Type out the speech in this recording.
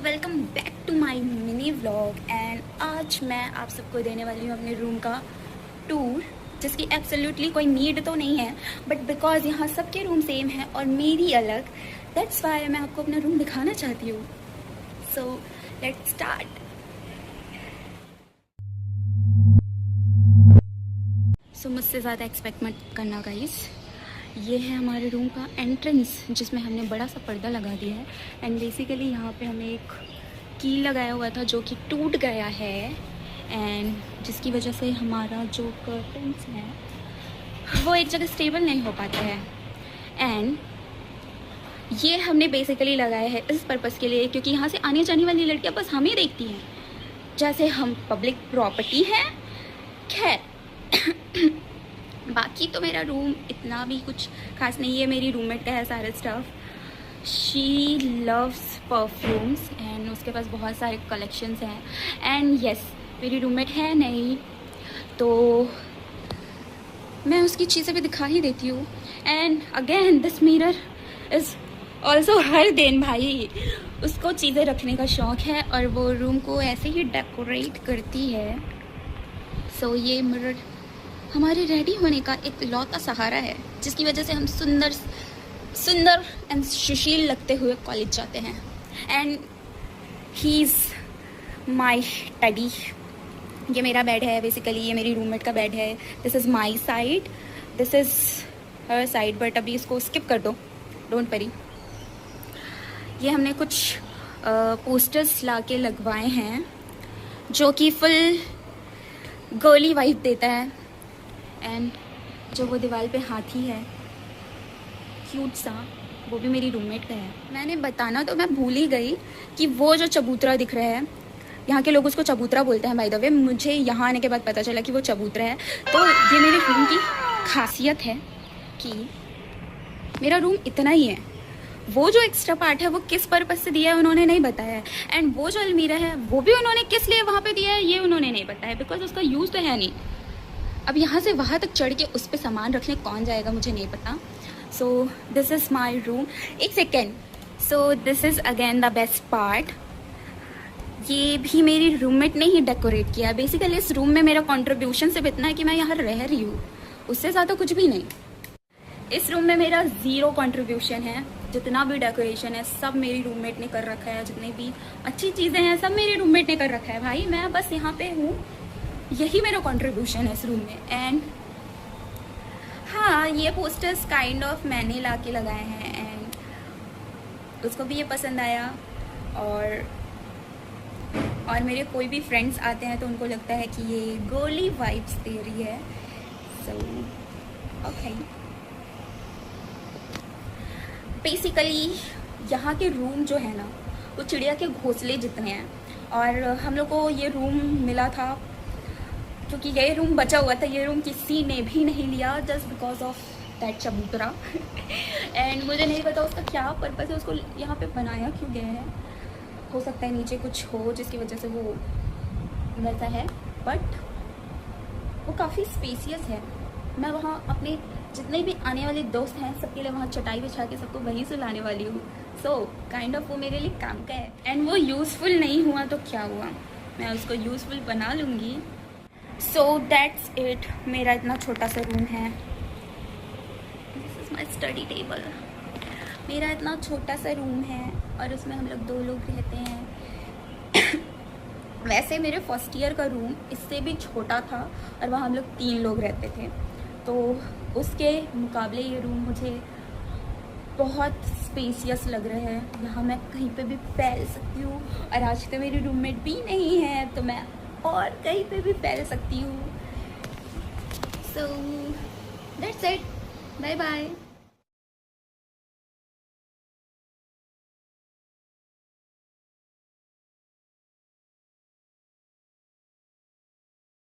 Welcome back to my mini vlog. And आज मैं आप सबको देने वाली हूँ अपने रूम का टूर, जिसकी एब्सोल्युटली कोई नीड तो नहीं है, बट बिकॉज यहाँ सबके रूम सेम है और मेरी अलग, दैट्स वाई मैं आपको अपना रूम दिखाना चाहती हूँ। So let's start. सो मुझसे ज़्यादा एक्सपेक्ट मत करना गाइस। ये है हमारे रूम का एंट्रेंस, जिसमें हमने बड़ा सा पर्दा लगा दिया है। एंड बेसिकली यहाँ पे हमें एक कील लगाया हुआ था जो कि टूट गया है, एंड जिसकी वजह से हमारा जो कर्टन्स हैं वो एक जगह स्टेबल नहीं हो पाते हैं। एंड ये हमने बेसिकली लगाया है इस पर्पज़ के लिए क्योंकि यहाँ से आने जाने वाली लड़कियाँ बस हमें देखती हैं जैसे हम पब्लिक प्रॉपर्टी हैं। खैर बाकी तो मेरा रूम इतना भी कुछ खास नहीं है। मेरी रूममेट का है सारा stuff. She loves perfumes and उसके पास बहुत सारे कलेक्शंस हैं। एंड यस, मेरी रूममेट है नहीं तो मैं उसकी चीज़ें भी दिखा ही देती हूँ। And again this mirror is also हर दिन भाई उसको चीज़ें रखने का शौक़ है और वो रूम को ऐसे ही डेकोरेट करती है। सो ये मिरर हमारे रेडी होने का एक लौता सहारा है, जिसकी वजह से हम सुंदर एंड सुशील लगते हुए कॉलेज जाते हैं। And he is my teddy. ये मेरा बेड है बेसिकली, ये मेरी रूममेट का बेड है। This is my side, this is her side, but अभी इसको स्किप कर दो, डोंट वरी। ये हमने कुछ पोस्टर्स ला के लगवाए हैं जो कि फुल गर्ली वाइब देता है। एंड जो वो दीवार पे हाथी है क्यूट सा, वो भी मेरी रूममेट का है। मैंने बताना तो मैं भूल ही गई कि वो जो चबूतरा दिख रहा है, यहाँ के लोग उसको चबूतरा बोलते हैं बाय द वे। मुझे यहाँ आने के बाद पता चला कि वो चबूतरा है। तो ये मेरे रूम की खासियत है कि मेरा रूम इतना ही है। वो जो एक्स्ट्रा पार्ट है वो किस पर्पज़ से दिया है उन्होंने नहीं बताया है। एंड वो जो अलमीरा है वो भी उन्होंने किस लिए वहाँ पे दिया है ये उन्होंने नहीं बताया, बिकॉज उसका यूज़ तो है नहीं। अब यहाँ से वहाँ तक चढ़ के उस पर सामान रखने कौन जाएगा मुझे नहीं पता। So this is my room. एक second, so this is again the best part. ये भी मेरी रूममेट ने ही डेकोरेट किया। बेसिकली इस रूम में मेरा कंट्रीब्यूशन सिर्फ इतना है कि मैं यहाँ रह रही हूँ, उससे ज़्यादा कुछ भी नहीं। इस रूम में मेरा ज़ीरो कंट्रीब्यूशन है। जितना भी डेकोरेशन है सब मेरी रूममेट ने कर रखा है, जितनी भी अच्छी चीज़ें हैं सब मेरी रूममेट ने कर रखा है। भाई मैं बस यहाँ पे हूँ, यही मेरा कंट्रीब्यूशन है इस रूम में। एंड हाँ, ये पोस्टर्स काइंड ऑफ मैंने ला के लगाए हैं एंड उसको भी ये पसंद आया। और मेरे कोई भी फ्रेंड्स आते हैं तो उनको लगता है कि ये गर्ली वाइब्स दे रही है। सो ओके, बेसिकली यहाँ के रूम जो है ना वो चिड़िया के घोंसले जितने हैं। और हम लोग को ये रूम मिला था क्योंकि ये रूम बचा हुआ था। ये रूम किसी ने भी नहीं लिया जस्ट बिकॉज ऑफ दैट चबूतरा। एंड मुझे नहीं पता उसका क्या पर्पज़ है, उसको यहाँ पे बनाया क्यों गया है। हो सकता है नीचे कुछ हो जिसकी वजह से वो वैसा है, बट वो काफ़ी स्पेसियस है। मैं वहाँ अपने जितने भी आने वाले दोस्त हैं सबके लिए वहाँ चटाई बिछा के सबको वहीं से लाने वाली हूँ। सो काइंड ऑफ वो मेरे लिए काम का है। एंड वो यूज़फुल नहीं हुआ तो क्या हुआ, मैं उसको यूज़फुल बना लूँगी। सो दैट्स इट। मेरा इतना छोटा सा रूम है। This is my study table. मेरा इतना छोटा सा रूम है और उसमें हम लोग 2 लोग रहते हैं। वैसे मेरे फर्स्ट ईयर का रूम इससे भी छोटा था और वहाँ हम लोग 3 लोग रहते थे, तो उसके मुकाबले ये रूम मुझे बहुत स्पेसियस लग रहा है। यहाँ मैं कहीं पे भी फैल सकती हूँ और आज तो मेरी रूममेट भी नहीं है तो मैं और कहीं पे भी फैल सकती हूँ। So that's it, bye bye.